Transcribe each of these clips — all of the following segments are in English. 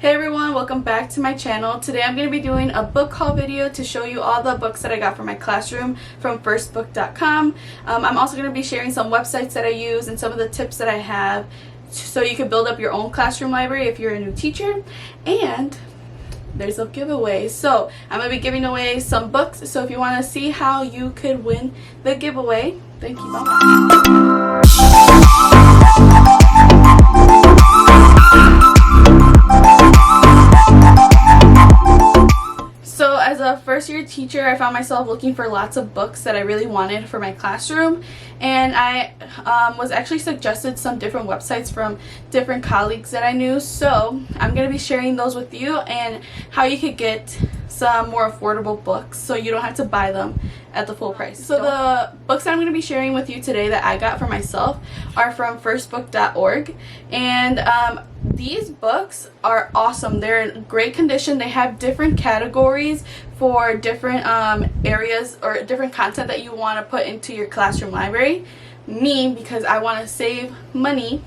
Hey everyone, welcome back to my channel. Today I'm going to be doing a book haul video to show you all the books that I got for my classroom from firstbook.com. I'm also going to be sharing some websites that I use and some of the tips that I have so you can build up your own classroom library if you're a new teacher. And there's a giveaway. So I'm going to be giving away some books. So if you want to see how you could win the giveaway, thank you. Bye. So as a first year teacher, I found myself looking for lots of books that I really wanted for my classroom, and I was actually suggested some different websites from different colleagues that I knew. So I'm going to be sharing those with you and how you could get some more affordable books so you don't have to buy them at the full price. So the books that I'm going to be sharing with you today that I got for myself are from firstbook.org, and these books are awesome. They're in great condition. They have different categories for different areas or different content that you want to put into your classroom library. Me, because I want to save money,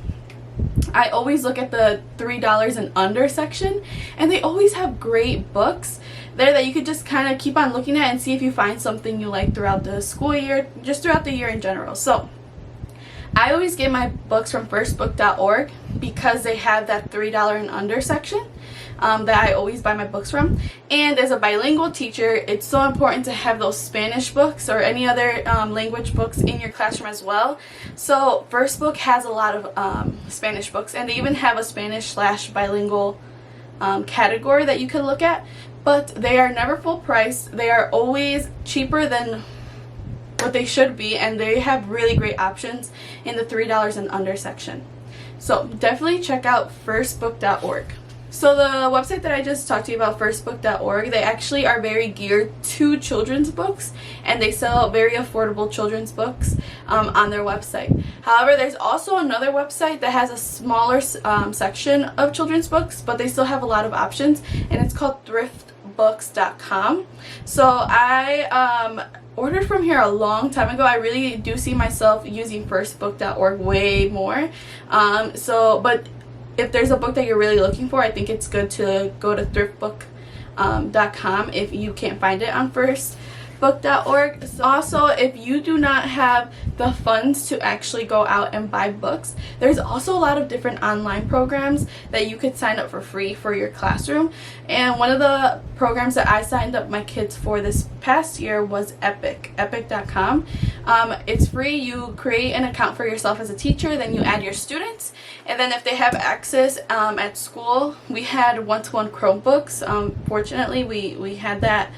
I always look at the $3 and under section, and they always have great books there that you could just kind of keep on looking at and see if you find something you like throughout the school year, just throughout the year in general. So I always get my books from firstbook.org because they have that $3 and under section that I always buy my books from. And as a bilingual teacher, it's so important to have those Spanish books or any other language books in your classroom as well. So Firstbook has a lot of Spanish books, and they even have a Spanish/bilingual category that you can look at, but they are never full price. They are always cheaper than what they should be, and they have really great options in the $3 and under section. So definitely check out firstbook.org. So the website that I just talked to you about, firstbook.org, they actually are very geared to children's books, and they sell very affordable children's books on their website. However, there's also another website that has a smaller section of children's books, but they still have a lot of options, and it's called thriftbooks.com. So I ordered from here a long time ago. I really do see myself using firstbook.org way more. But if there's a book that you're really looking for, I think it's good to go to thriftbook.com if you can't find it on firstbook.org. Also, if you do not have the funds to actually go out and buy books, there's also a lot of different online programs that you could sign up for free for your classroom. And one of the programs that I signed up my kids for this past year was epic.com. It's free. You create an account for yourself as a teacher, then you add your students, and then if they have access at school, we had one-to-one Chromebooks. Fortunately, we had that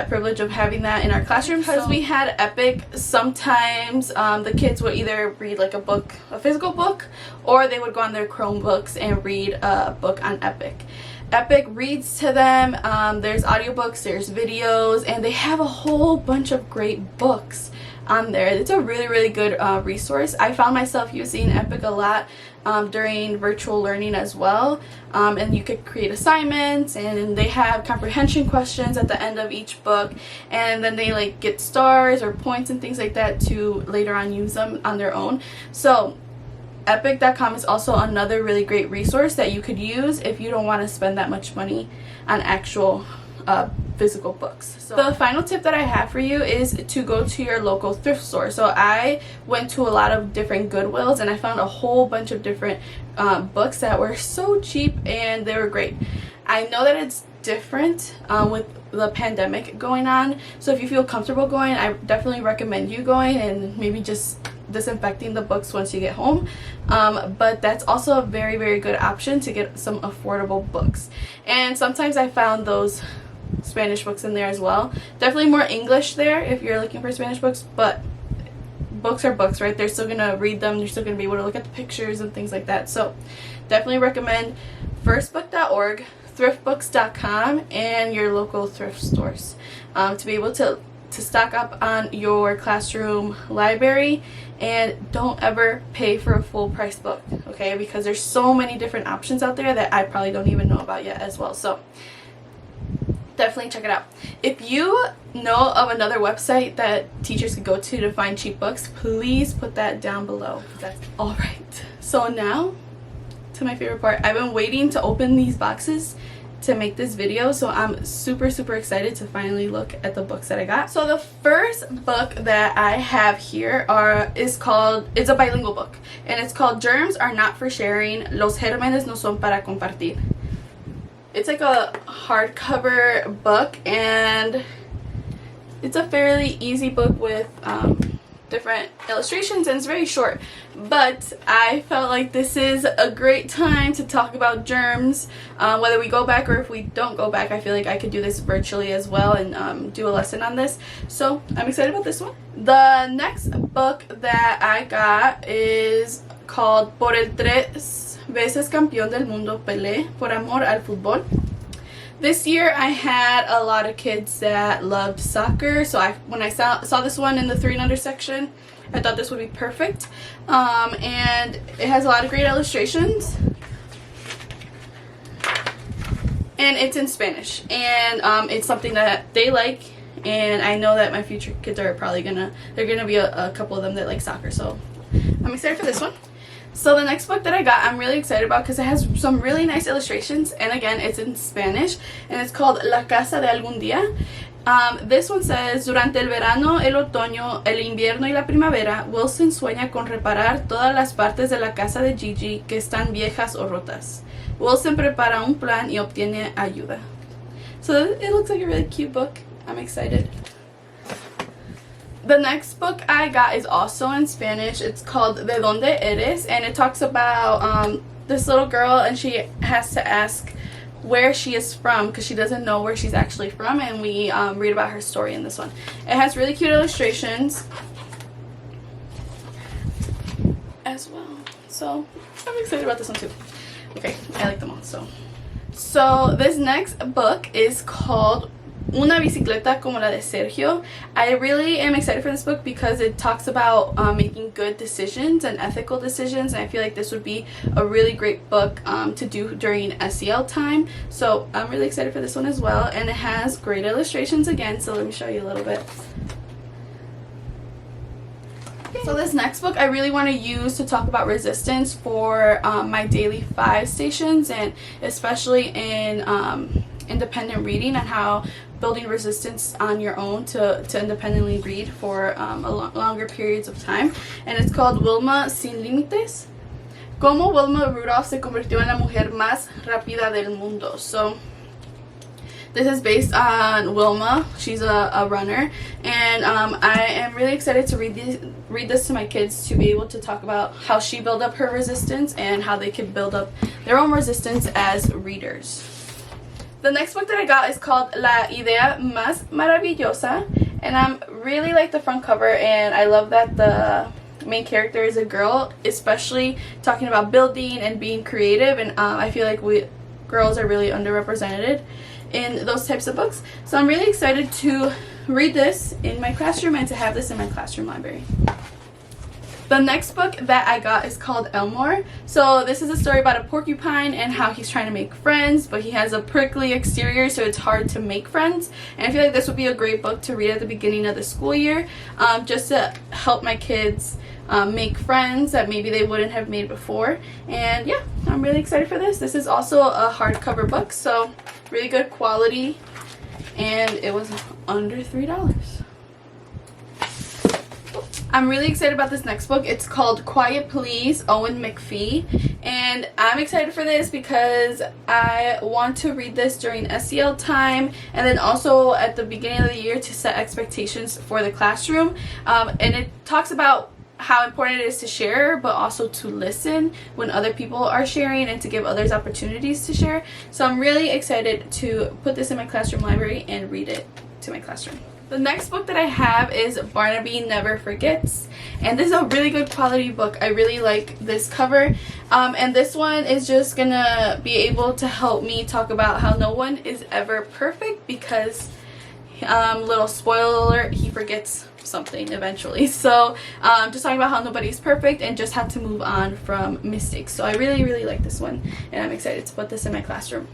privilege of having that in our classroom. Because we had Epic, sometimes the kids would either read like a physical book, or they would go on their Chromebooks and read a book on Epic. Epic reads to them. There's audiobooks, there's videos, and they have a whole bunch of great books on there. It's a really, really good resource. I found myself using Epic a lot during virtual learning as well, and you could create assignments, and they have comprehension questions at the end of each book, and then they like get stars or points and things like that to later on use them on their own. So epic.com is also another really great resource that you could use if you don't want to spend that much money on actual physical books. So the final tip that I have for you is to go to your local thrift store. So I went to a lot of different Goodwills, and I found a whole bunch of different books that were so cheap, and they were great. I know that it's different with the pandemic going on, so if you feel comfortable going, I definitely recommend you going and maybe just disinfecting the books once you get home, but that's also a very, very good option to get some affordable books. And sometimes I found those Spanish books in there as well. Definitely more English there if you're looking for Spanish books, but books are books, right? They're still gonna read them, you're still gonna be able to look at the pictures and things like that. So definitely recommend firstbook.org, thriftbooks.com, and your local thrift stores to be able to stock up on your classroom library. And don't ever pay for a full price book, okay? Because there's so many different options out there that I probably don't even know about yet as well. So definitely check it out. If you know of another website that teachers could go to find cheap books, please put that down below. That's all right. So now to to my favorite part. I've been waiting to open these boxes to make this video, so I'm super excited to finally look at the books that I got. So the first book that I have here it's a bilingual book, and it's called Germs Are Not for Sharing, Los Gérmenes No Son Para Compartir. It's like a hardcover book, and it's a fairly easy book with different illustrations, and it's very short, but I felt like this is a great time to talk about germs, whether we go back or if we don't go back. I feel like I could do this virtually as well and do a lesson on this, so I'm excited about this one. The next book that I got is called Por el 3 veces campeón del mundo Pelé, por amor al fútbol. This year I had a lot of kids that loved soccer, so when I saw this one in the 3 and under section, I thought this would be perfect. And it has a lot of great illustrations, and it's in Spanish, and it's something that they like, and I know that my future kids are probably gonna be a couple of them that like soccer, so I'm excited for this one. So the next book that I got, I'm really excited about because it has some really nice illustrations, and again, it's in Spanish, and it's called La Casa de Algún Día. This one says, durante el verano, el otoño, el invierno y la primavera, Wilson sueña con reparar todas las partes de la casa de Gigi que están viejas o rotas. Wilson prepara un plan y obtiene ayuda. So it looks like a really cute book. I'm excited. The next book I got is also in Spanish. It's called De Donde Eres, and it talks about this little girl, and she has to ask where she is from because she doesn't know where she's actually from, and we read about her story in this one. It has really cute illustrations as well, so I'm excited about this one too. Okay, I like them all. So this next book is called Una bicicleta como la de Sergio. I really am excited for this book because it talks about making good decisions and ethical decisions, and I feel like this would be a really great book to do during SEL time. So I'm really excited for this one as well, and it has great illustrations again, so let me show you a little bit. So this next book I really want to use to talk about resistance for my daily 5 stations, and especially in independent reading and how building resistance on your own to independently read for longer periods of time. And it's called Wilma Sin Límites. Cómo Wilma Rudolph se convirtió en la mujer más rápida del mundo. So this is based on Wilma. She's a runner, and I am really excited to read this to my kids to be able to talk about how she built up her resistance and how they can build up their own resistance as readers. The next book that I got is called La Idea Más Maravillosa, and I really like the front cover, and I love that the main character is a girl, especially talking about building and being creative, and I feel like girls are really underrepresented in those types of books. So I'm really excited to read this in my classroom and to have this in my classroom library. The next book that I got is called Elmore. So this is a story about a porcupine and how he's trying to make friends, but he has a prickly exterior, so it's hard to make friends. And I feel like this would be a great book to read at the beginning of the school year, just to help my kids make friends that maybe they wouldn't have made before. And yeah, I'm really excited for this. This is also a hardcover book, so really good quality, and it was under $3. I'm really excited about this next book. It's called Quiet Please, Owen McPhee, and I'm excited for this because I want to read this during SEL time, and then also at the beginning of the year to set expectations for the classroom. And it talks about how important it is to share, but also to listen when other people are sharing and to give others opportunities to share. So I'm really excited to put this in my classroom library and read it to my classroom. The next book that I have is Barnaby Never Forgets, and this is a really good quality book. I really like this cover, and this one is just gonna be able to help me talk about how no one is ever perfect because, little spoiler alert, he forgets something eventually. So just talking about how nobody's perfect and just have to move on from mistakes. So I really like this one, and I'm excited to put this in my classroom.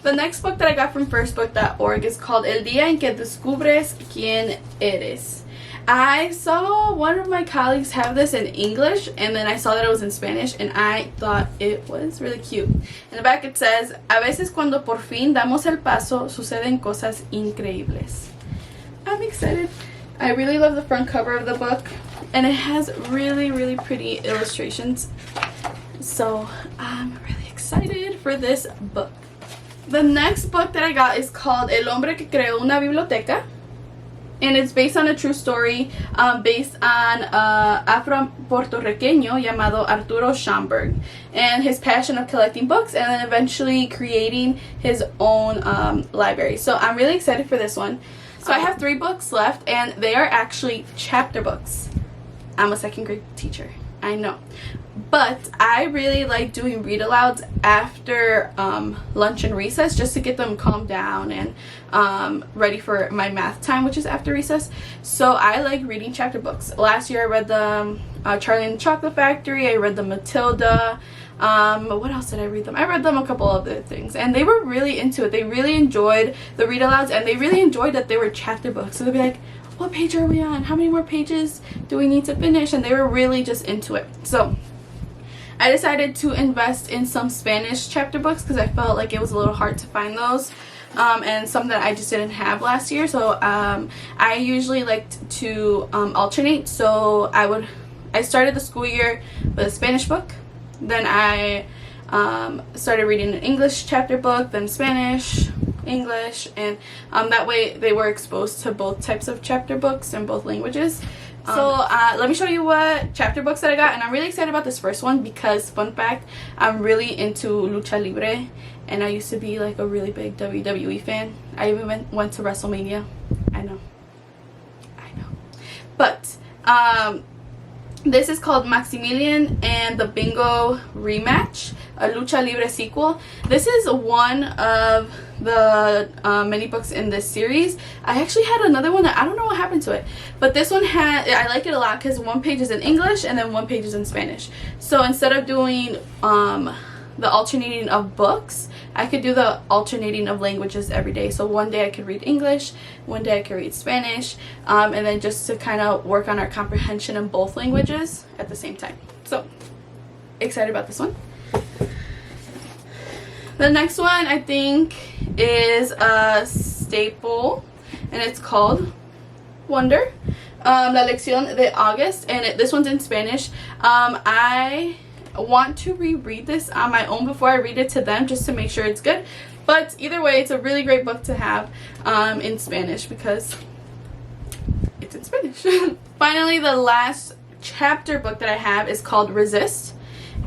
The next book that I got from firstbook.org is called El Día en que Descubres Quién Eres. I saw one of my colleagues have this in English, and then I saw that it was in Spanish, and I thought it was really cute. In the back it says, a veces cuando por fin damos el paso, suceden cosas increíbles. I'm excited. I really love the front cover of the book, and it has really, really pretty illustrations. So I'm really excited for this book. The next book that I got is called El hombre que creó una biblioteca, and it's based on a true story based on Afro-Puertorriqueño llamado Arturo Schomburg and his passion of collecting books and then eventually creating his own library. So I'm really excited for this one. So I have 3 books left, and they are actually chapter books. I'm a second grade teacher, I know. But I really like doing read-alouds after lunch and recess, just to get them calmed down and ready for my math time, which is after recess. So I like reading chapter books. Last year I read the Charlie and the Chocolate Factory, I read the Matilda. What else did I read them? I read them a couple other things, and they were really into it. They really enjoyed the read-alouds, and they really enjoyed that they were chapter books. So they'd be like, what page are we on? How many more pages do we need to finish? And they were really just into it. So I decided to invest in some Spanish chapter books because I felt like it was a little hard to find those, and some that I just didn't have last year. So I usually liked to alternate. So I started the school year with a Spanish book, then I started reading an English chapter book, then Spanish, English, and that way they were exposed to both types of chapter books in both languages. So let me show you what chapter books that I got, and I'm really excited about this first one because, fun fact, I'm really into lucha libre, and I used to be like a really big WWE fan. I even went to WrestleMania. I know. But this is called Maximilian and the Bingo Rematch, a lucha libre sequel. This is one of the many books in this series. I actually had another one that I don't know what happened to it, but this one I like it a lot because one page is in English and then one page is in Spanish. So instead of doing the alternating of books, I could do the alternating of languages every day. So one day I could read English, one day I could read Spanish, and then just to kind of work on our comprehension in both languages at the same time. So excited about this one. The next one I think is a staple, and it's called Wonder, La Lección de August, and this one's in Spanish. I want to reread this on my own before I read it to them just to make sure it's good, but either way it's a really great book to have in Spanish because it's in Spanish. Finally, the last chapter book that I have is called Resist,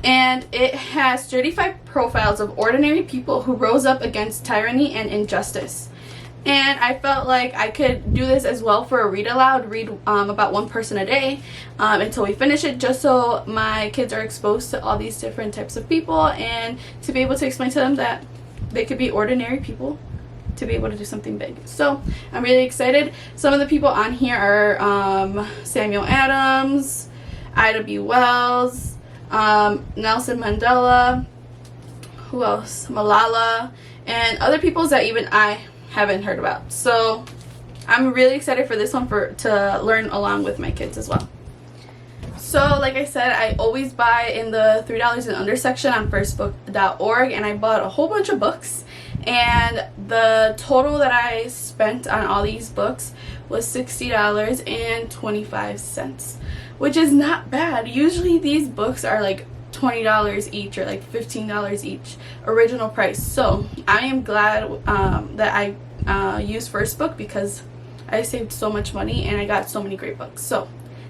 and it has 35 profiles of ordinary people who rose up against tyranny and injustice. And I felt like I could do this as well for a read aloud, read about one person a day until we finish it, just so my kids are exposed to all these different types of people and to be able to explain to them that they could be ordinary people to be able to do something big. So I'm really excited. Some of the people on here are Samuel Adams, Ida B. Wells, Nelson Mandela, who else? Malala, and other people that even I haven't heard about. So I'm really excited for this one to learn along with my kids as well. So like I said, I always buy in the $3 and under section on firstbook.org, and I bought a whole bunch of books, and the total that I spent on all these books was $60.25, which is not bad. Usually these books are like $20 each or like $15 each original price. So I am glad that I used First Book because I saved so much money and I got so many great books. So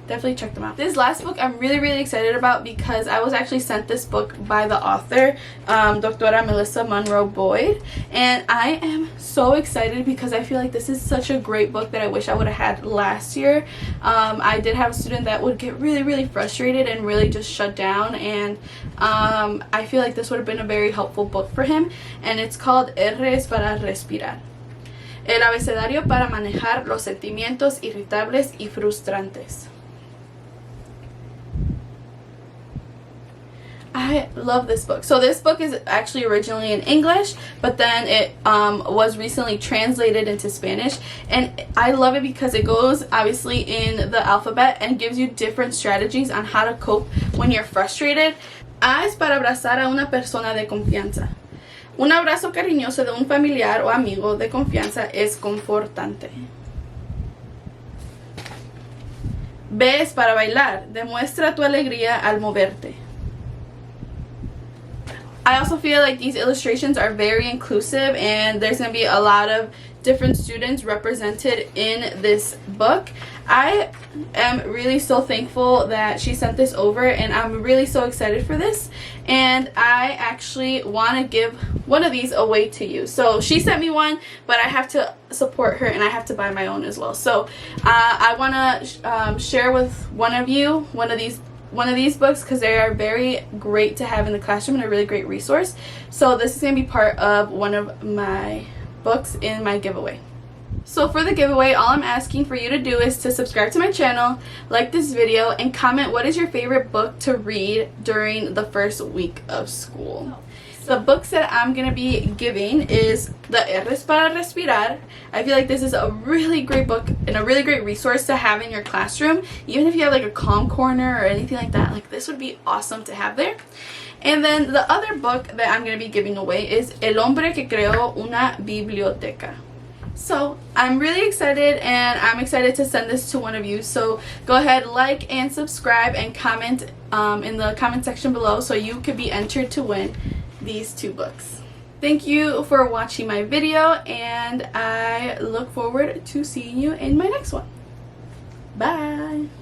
definitely check them out. This last book I'm really excited about because I was actually sent this book by the author, Dr. Melissa Monroe Boyd, and I am so excited because I feel like this is such a great book that I wish I would have had last year. I did have a student that would get really frustrated and really just shut down, and I feel like this would have been a very helpful book for him, and it's called R es para respirar. El abecedario para manejar los sentimientos irritables y frustrantes. I love this book. So this book is actually originally in English, but then it was recently translated into Spanish, and I love it because it goes obviously in the alphabet and gives you different strategies on how to cope when you're frustrated. A es para abrazar a una persona de confianza. Un abrazo cariñoso de un familiar o amigo de confianza es confortante. B es para bailar. Demuestra tu alegría al moverte. I also feel like these illustrations are very inclusive, and there's going to be a lot of different students represented in this book. I am really so thankful that she sent this over, and I'm really so excited for this, and I actually want to give one of these away to you. So she sent me one, but I have to support her and I have to buy my own as well. So I want to share with one of you one of these books because they are very great to have in the classroom and a really great resource. So this is going to be part of one of my books in my giveaway. So for the giveaway, all I'm asking for you to do is to subscribe to my channel, like this video, and comment what is your favorite book to read during the first week of school. The books that I'm going to be giving is The R es para respirar. I feel like this is a really great book and a really great resource to have in your classroom. Even if you have like a calm corner or anything like that, like this would be awesome to have there. And then the other book that I'm going to be giving away is El hombre que creó una biblioteca. So I'm really excited, and I'm excited to send this to one of you. So go ahead, like and subscribe and comment in the comment section below so you could be entered to win these two books. Thank you for watching my video, and I look forward to seeing you in my next one. Bye!